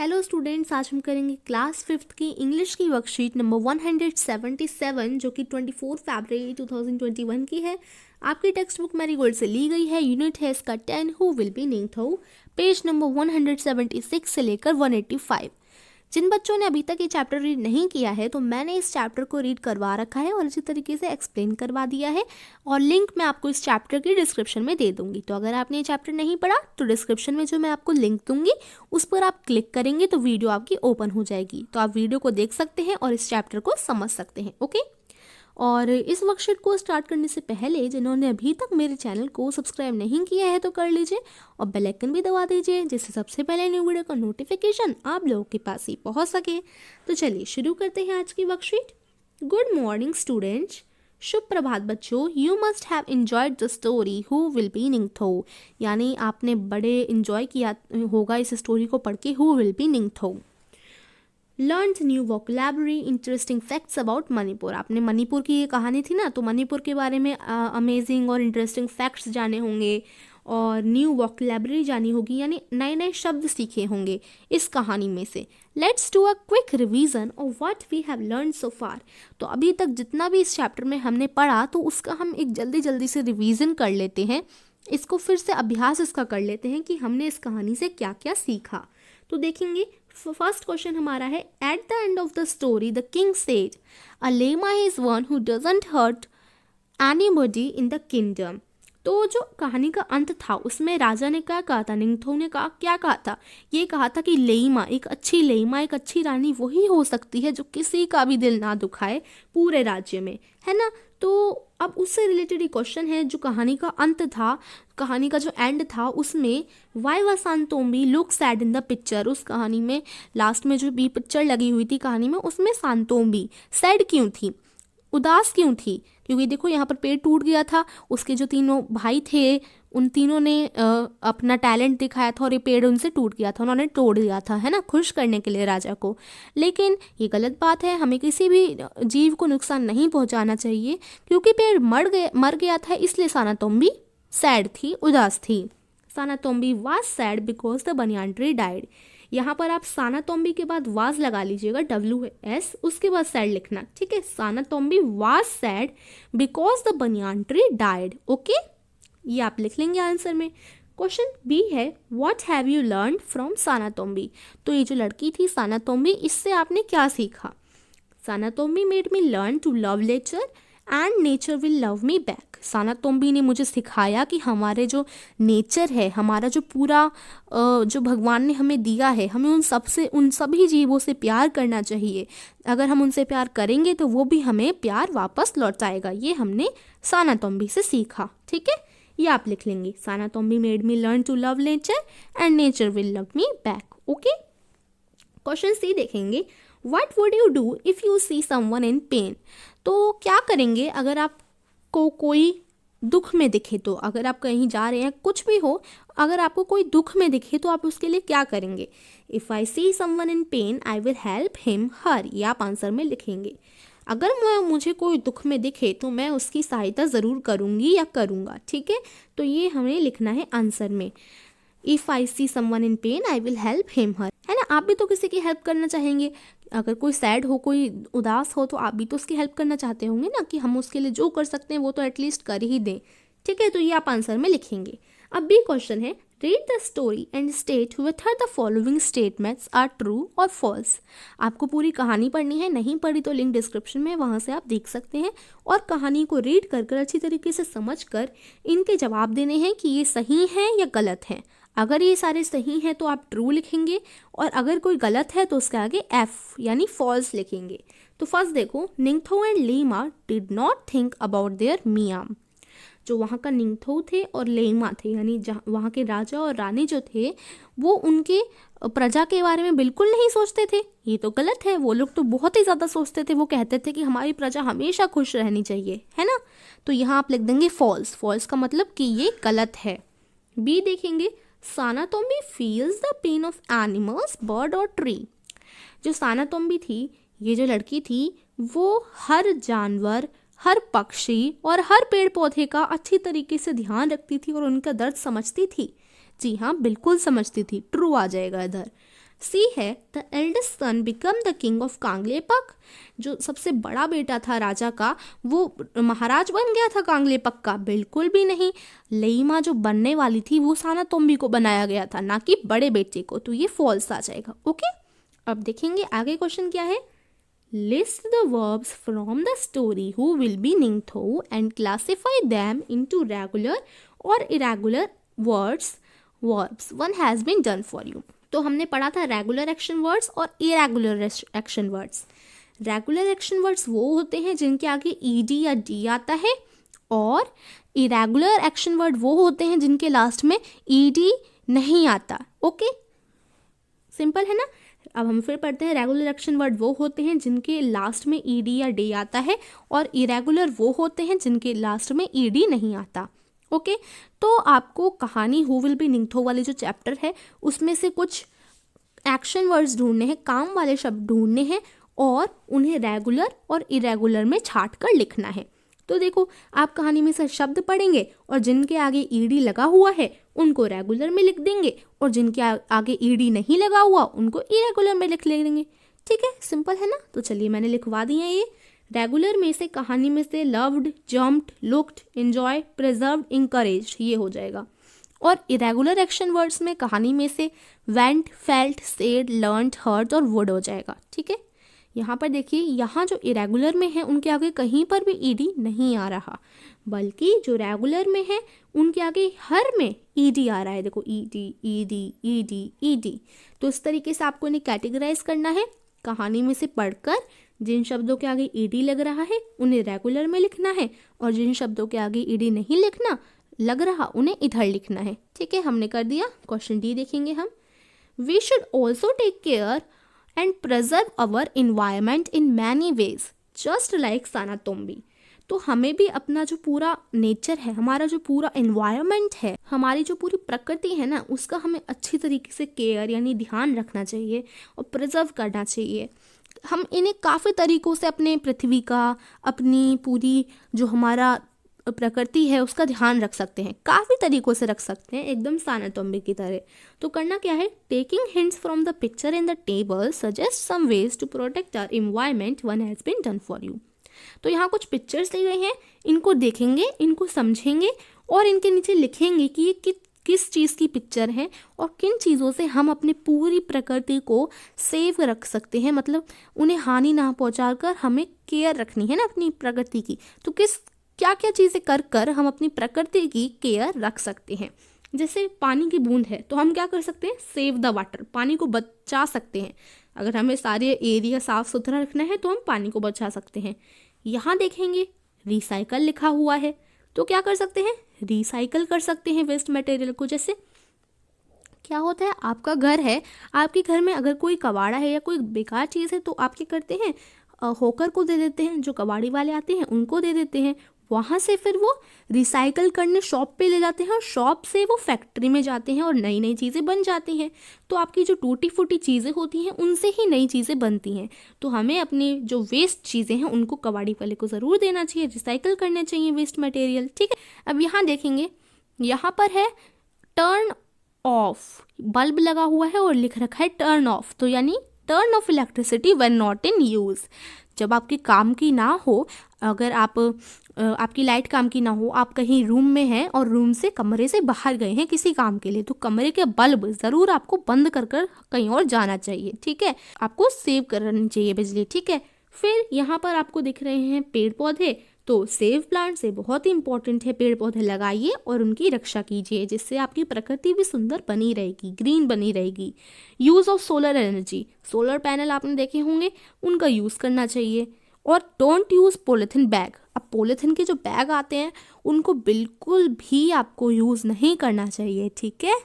Hello students, आज हम करेंगे क्लास 5th की इंग्लिश की वर्कशीट नंबर 177 जो कि 24 फरवरी 2021 की है। आपकी टेक्स्ट बुक मैरीगोल्ड से ली गई है। यूनिट है इसका 10 who will be Ningthou, page number 176 से लेकर 185। जिन बच्चों ने अभी तक ये चैप्टर रीड नहीं किया है तो मैंने इस चैप्टर को रीड करवा रखा है और इसी तरीके से एक्सप्लेन करवा दिया है और लिंक मैं आपको इस चैप्टर की डिस्क्रिप्शन में दे दूंगी। तो अगर आपने ये चैप्टर नहीं पढ़ा तो डिस्क्रिप्शन में जो मैं आपको लिंक दूंगी उस पर आप क्लिक करेंगे तो वीडियो आपकी ओपन हो जाएगी, तो आप वीडियो को देख सकते हैं और इस चैप्टर को समझ सकते हैं। ओके, और इस वर्कशीट को स्टार्ट करने से पहले जिन्होंने अभी तक मेरे चैनल को सब्सक्राइब नहीं किया है तो कर लीजिए और बेल आइकन भी दबा दीजिए, जिससे सबसे पहले न्यू वीडियो का नोटिफिकेशन आप लोगों के पास ही पहुंच सके। तो चलिए शुरू करते हैं आज की वर्कशीट। गुड मॉर्निंग स्टूडेंट्स, शुभ प्रभात बच्चों। You must have enjoyed the story who will be Ningthou, यानी आपने बड़े इंजॉय किया होगा इस स्टोरी को पढ़ के, who will be Ningthou. Learn new vocabulary, interesting facts about Manipur. आपने मणिपुर की ये कहानी थी ना, तो मणिपुर के बारे में अमेजिंग और इंटरेस्टिंग फैक्ट्स जाने होंगे और न्यू वोकैबुलरी जानी होगी, यानी नए नए शब्द सीखे होंगे इस कहानी में से। Let's do a quick revision of what we have learn so far. तो अभी तक जितना भी इस चैप्टर में हमने पढ़ा तो उसका हम एक जल्दी से रिवीजन कर लेते हैं, इसको फिर से अभ्यास इसका कर लेते हैं कि हमने इस कहानी से क्या क्या सीखा। तो देखेंगे, फर्स्ट क्वेश्चन हमारा है, at the end of the story the king said a lama is one who doesn't hurt anybody in the kingdom. तो जो कहानी का अंत था उसमें राजा ने क्या कहा था, निंगथौ ने क्या कहा था, ये कहा था कि लेमा, एक अच्छी रानी वही हो सकती है जो किसी का भी दिल ना दुखाए पूरे राज्य में, है ना। तो अब उससे रिलेटेड ही क्वेश्चन है, जो कहानी का अंत था, कहानी का जो एंड था उसमें why was Sanatombi look sad in the picture. उस कहानी में लास्ट में जो बी पिक्चर लगी हुई थी कहानी में, उसमें सांतोम्बी सैड क्यों थी, उदास क्यों थी, क्योंकि देखो यहाँ पर पेड़ टूट गया था, उसके जो तीनों भाई थे उन तीनों ने अपना टैलेंट दिखाया था और ये पेड़ उनसे टूट गया था, उन्होंने तोड़ दिया था, है ना, खुश करने के लिए राजा को। लेकिन ये गलत बात है, हमें किसी भी जीव को नुकसान नहीं पहुंचाना चाहिए, क्योंकि पेड़ मर गया था इसलिए सांतोम्बी सैड थी, उदास थी। Sanatombi was sad because the banyan tree died. यहाँ पर आप सांतोम्बी के बाद वाज लगा लीजिएगा, WS, उसके बाद सैड लिखना, ठीक है। Sanatombi was sad because the banyan tree died. Okay, ये आप लिख लेंगे आंसर में। क्वेश्चन बी है, what have you learn from Sanatombi. तो ये जो लड़की थी सांतोम्बी, इससे आपने क्या सीखा। Sanatombi made me learn to love nature and nature will love me back. Sanatombi ने मुझे सिखाया कि हमारे जो नेचर है, हमारा जो पूरा जो भगवान ने हमें दिया है, हमें उन सभी जीवों से प्यार करना चाहिए। अगर हम उनसे प्यार करेंगे तो वो भी हमें प्यार वापस लौटाएगा। ये हमने सांतोम्बी से सीखा, ठीक है। ये आप लिख लेंगे, Sanatombi made me learn to love nature and nature will love me back. Okay, question C देखेंगे, what would you do if you see someone in pain. तो क्या करेंगे अगर आपको कोई दुख में दिखे, तो अगर आप कहीं जा रहे हैं, कुछ भी हो, अगर आपको कोई दुख में दिखे तो आप उसके लिए क्या करेंगे। If I C someone in pen I will help him her, ये आप आंसर में लिखेंगे। अगर मुझे कोई दुख में दिखे तो मैं उसकी सहायता ज़रूर करूँगी या करूँगा, ठीक है। तो ये हमें लिखना है आंसर में, if I C someone in pen I will help him her, है ना। आप भी तो किसी की हेल्प करना चाहेंगे, अगर कोई सैड हो, कोई उदास हो, तो आप भी तो उसकी हेल्प करना चाहते होंगे ना, कि हम उसके लिए जो कर सकते हैं वो तो एटलीस्ट कर ही दें, ठीक है। तो ये आप आंसर में लिखेंगे। अब बी क्वेश्चन है, read the story and state whether the following statements are true और फॉल्स। आपको पूरी कहानी पढ़नी है, नहीं पढ़ी तो लिंक डिस्क्रिप्शन में, वहाँ से आप देख सकते हैं और कहानी को रीड कर अच्छी तरीके से समझ कर इनके जवाब देने हैं कि ये सही है या गलत है। अगर ये सारे सही हैं तो आप ट्रू लिखेंगे और अगर कोई गलत है तो उसके आगे F यानी फॉल्स लिखेंगे। तो फर्स्ट देखो, Ningthou and Leima did not think about their miyam. जो वहाँ का निंगथौ थे और लेमा थे, यानी वहाँ के राजा और रानी जो थे, वो उनके प्रजा के बारे में बिल्कुल नहीं सोचते थे। ये तो गलत है, वो लोग तो बहुत ही ज़्यादा सोचते थे, वो कहते थे कि हमारी प्रजा हमेशा खुश रहनी चाहिए, है ना। तो यहाँ आप लिख देंगे फॉल्स, फॉल्स का मतलब कि ये गलत है। बी देखेंगे, Sanatombi feels the pain of animals, bird और ट्री। जो सांतोम्बी थी, ये जो लड़की थी, वो हर जानवर, हर पक्षी और हर पेड़ पौधे का अच्छी तरीके से ध्यान रखती थी और उनका दर्द समझती थी। जी हाँ, बिल्कुल समझती थी, ट्रू आ जाएगा इधर। सी है the eldest son become the king of Kangleipak, जो सबसे बड़ा बेटा था राजा का वो महाराज बन गया था कांगलेपक का, बिल्कुल भी नहीं। लईमा जो बनने वाली थी वो सानातोम्बी को बनाया गया था, ना कि बड़े बेटे को, तो ये फॉल्स आ जाएगा। ओके, अब देखेंगे आगे क्वेश्चन क्या है। List the verbs from the story who will be Ningthou and classify them into regular और irregular verbs. One has been done for you. तो हमने पढ़ा था रेगुलर एक्शन वर्ड्स और irregular action words. Regular action words वो होते हैं जिनके आगे ईडी या डी आता है, और इरेगुलर एक्शन वर्ड वो होते हैं जिनके लास्ट में ईडी नहीं आता। ओके, सिंपल है ना। अब हम फिर पढ़ते हैं, रेगुलर एक्शन वर्ड वो होते हैं जिनके लास्ट में ईडी या डी आता है, और इरेगुलर वो होते हैं जिनके लास्ट में ईडी नहीं आता। ओके, तो आपको कहानी हु विल बी निंगथौ वाले जो चैप्टर है उसमें से कुछ एक्शन वर्ड्स ढूंढने हैं, काम वाले शब्द ढूंढने हैं, और उन्हें रेगुलर और इरेगुलर में छाट कर लिखना है। तो देखो, आप कहानी में से शब्द पढ़ेंगे और जिनके आगे ईडी लगा हुआ है उनको रेगुलर में लिख देंगे, और जिनके आगे ईडी नहीं लगा हुआ उनको इरेगुलर में लिख लेंगे। ठीक है, सिंपल है ना। तो चलिए मैंने लिखवा दिया ये। रेगुलर में से कहानी में से loved, jumped, looked, enjoy, preserved, encouraged, ये हो जाएगा। और इरेगुलर एक्शन वर्ड्स में कहानी में से went, felt, said, learned, heard और वुड हो जाएगा। ठीक है, यहाँ पर देखिए, यहाँ जो इरेगुलर में है उनके आगे कहीं पर भी ईडी नहीं आ रहा, बल्कि जो रेगुलर में है उनके आगे हर में ईडी आ रहा है। देखो, ईडी ईडी ईडी ईडी। तो इस तरीके से आपको इन्हें कैटेगराइज करना है। कहानी में से पढ़कर जिन शब्दों के आगे ईडी लग रहा है उन्हें रेगुलर में लिखना है, और जिन शब्दों के आगे ईडी नहीं लिखना लग रहा उन्हें इधर लिखना है। ठीक है, हमने कर दिया। क्वेश्चन डी देखेंगे हम। We should also take care and preserve our environment in many ways just like Sanatombi. तो हमें भी अपना जो पूरा नेचर है, हमारा जो पूरा इन्वायरमेंट है, हमारी जो पूरी प्रकृति है ना, उसका हमें अच्छी तरीके से केयर यानी ध्यान रखना चाहिए और प्रिजर्व करना चाहिए। हम इन्हें काफ़ी तरीक़ों से अपने पृथ्वी का, अपनी पूरी जो हमारा प्रकृति है उसका ध्यान रख सकते हैं, काफ़ी तरीक़ों से रख सकते हैं, एकदम सानातोम्बी की तरह। तो करना क्या है, taking hints from the picture in the table suggest some ways to protect our environment one has been done for you. तो यहाँ कुछ पिक्चर्स दी गई हैं, इनको देखेंगे, इनको समझेंगे और इनके नीचे लिखेंगे कि ये किस चीज़ की पिक्चर है और किन चीज़ों से हम अपनी पूरी प्रकृति को सेव रख सकते हैं, मतलब उन्हें हानि ना पहुंचाकर हमें केयर रखनी है ना अपनी प्रकृति की। तो क्या क्या चीज़ें कर कर हम अपनी प्रकृति की केयर रख सकते हैं। जैसे पानी की बूंद है तो हम क्या कर सकते हैं, सेव द वाटर, पानी को बचा सकते हैं। अगर हमें सारे एरिया साफ सुथरा रखना है तो हम पानी को बचा सकते हैं। यहाँ देखेंगे रिसाइकल लिखा हुआ है, तो क्या कर सकते हैं, रिसाइकल कर सकते हैं वेस्ट मटेरियल को। जैसे क्या होता है, आपका घर है, आपके घर में अगर कोई कबाड़ा है या कोई बेकार चीज़ है तो आप क्या करते हैं, होकर को दे देते हैं, जो कबाड़ी वाले आते हैं उनको दे देते हैं। वहाँ से फिर वो रिसाइकल करने शॉप पे ले जाते हैं और शॉप से वो फैक्ट्री में जाते हैं और नई नई चीज़ें बन जाती हैं। तो आपकी जो टूटी फूटी चीज़ें होती हैं उनसे ही नई चीज़ें बनती हैं। तो हमें अपनी जो वेस्ट चीज़ें हैं उनको कबाड़ी वाले को ज़रूर देना चाहिए, रिसाइकल करने चाहिए वेस्ट मटेरियल। ठीक है, अब यहाँ देखेंगे, यहाँ पर है टर्न ऑफ, बल्ब लगा हुआ है और लिख रखा है टर्न ऑफ, तो यानी turn off electricity when not in use. जब आपके काम की ना हो, अगर आपकी लाइट काम की ना हो, आप कहीं रूम में हैं और रूम से कमरे से बाहर गए हैं किसी काम के लिए, तो कमरे के बल्ब ज़रूर आपको बंद कर कहीं और जाना चाहिए। ठीक है, आपको सेव करनी चाहिए बिजली। ठीक है, फिर यहाँ पर आपको दिख रहे हैं पेड़ पौधे, तो सेव प्लांट से बहुत ही इंपॉर्टेंट है, पेड़ पौधे लगाइए और उनकी रक्षा कीजिए, जिससे आपकी प्रकृति भी सुंदर बनी रहेगी, ग्रीन बनी रहेगी। Use of solar energy, solar panel आपने देखे होंगे, उनका यूज़ करना चाहिए। और डोंट यूज़ पॉलीथिन बैग, अब पॉलीथिन के जो बैग आते हैं उनको बिल्कुल भी आपको यूज़ नहीं करना चाहिए। ठीक है,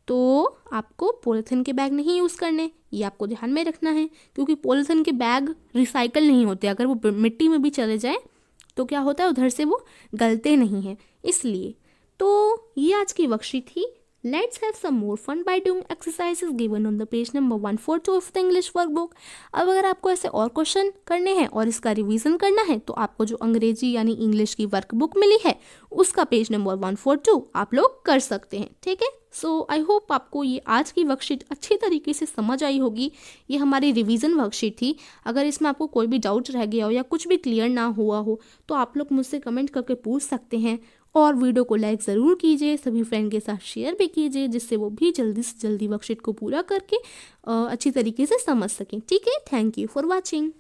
तो आपको पॉलीथिन के बैग नहीं यूज़ करने, ये आपको ध्यान में रखना है, क्योंकि पॉलीथिन के बैग रिसाइकल नहीं होते, अगर वो मिट्टी में भी चले जाएं तो क्या होता है, उधर से वो गलते नहीं हैं, इसलिए। तो ये आज की वर्कशीट थी, Let's have some more fun by doing exercises given on the page number 142 of the English workbook. अब अगर आपको ऐसे और क्वेश्चन करने हैं और इसका रिवीजन करना है तो आपको जो अंग्रेजी यानी इंग्लिश की वर्कबुक मिली है उसका पेज नंबर 142 आप लोग कर सकते हैं, ठीक है। सो आई होप आपको ये आज की वर्कशीट अच्छी तरीके से समझ आई होगी। ये हमारी रिवीजन वर्कशीट थी। अगर इसमें आपको कोई भी डाउट रह गया हो या कुछ भी क्लियर ना हुआ हो तो आप लोग मुझसे कमेंट करके पूछ सकते हैं। और वीडियो को लाइक ज़रूर कीजिए, सभी फ्रेंड के साथ शेयर भी कीजिए जिससे वो भी जल्दी से जल्दी वर्कशीट को पूरा करके अच्छी तरीके से समझ सकें, ठीक है। Thank you for watching.